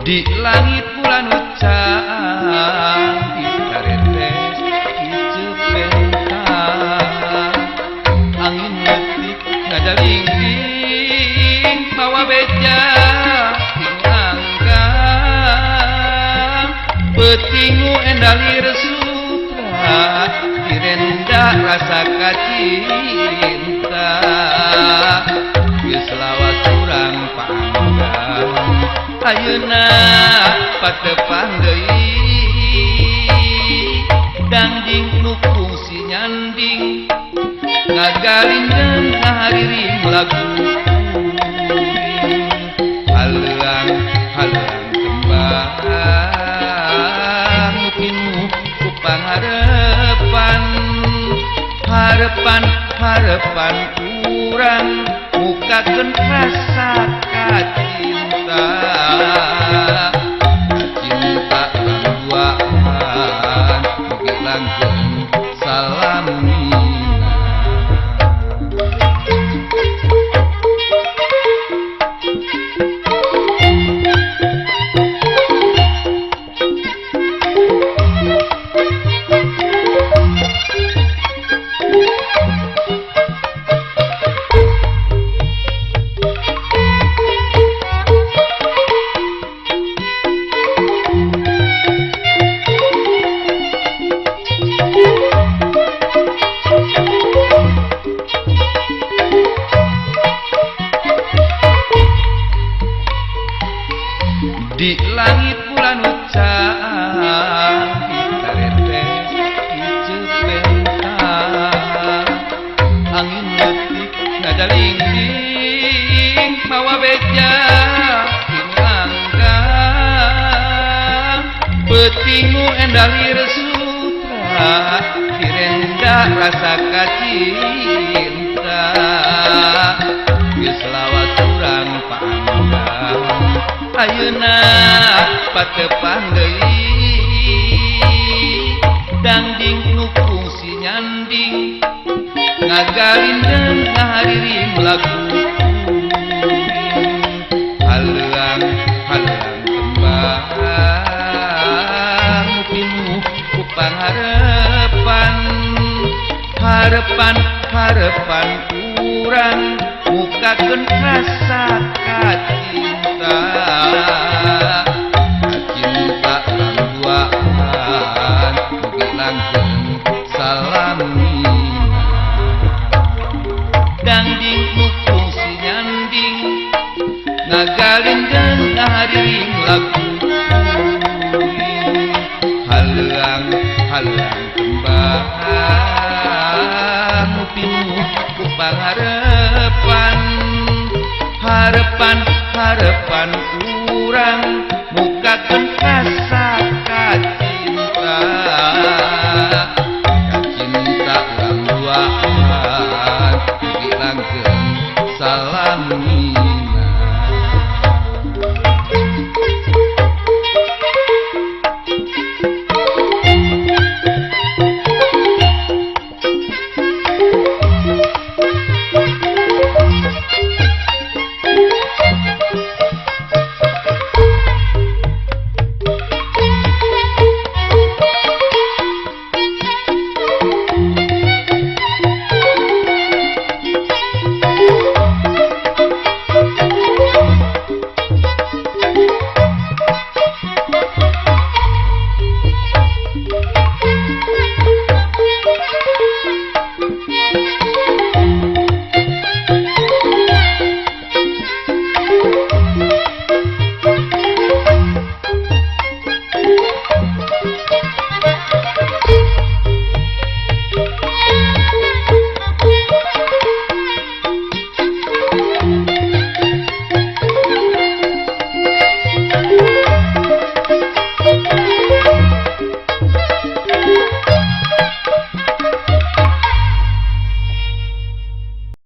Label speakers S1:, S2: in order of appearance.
S1: di langit bulan ucap di karetes dicepentang angin letik ngadalingking mawa beja tinganggang petingu endalir sutra direndah rasa kacinta geus lawas urang panggang ayeuna patepang deui dangjing nu fungsi nyanding ngagalindeng ngahariring lagu haleang haleang tembang nu pinuh ku pangharepan harepan harepan urang mukakeun rasa kacinta cinta langguaan mugi langgeng salamina di langit bulan ucap di karetes dicepentang angin letik ngadalingking mawa beja tinganggang petingu endalir sutra direndah rasa kacinta geus lawas urang panggang ayeuna patepang deui dangjing nu fungsi nyanding ngagalindeng ngahariring lagu haleang haleang tembang nu pinuh ku pangharepan harepan harepan urang mukakeun rasa kacinta cinta langguaan mugi langgeng salamina dangjing nu fungsi nyanding ngagalindeng ngahariring lagu haleang haleang tembang nu pinuh ku pangharepan harepan harepan urang mukakeun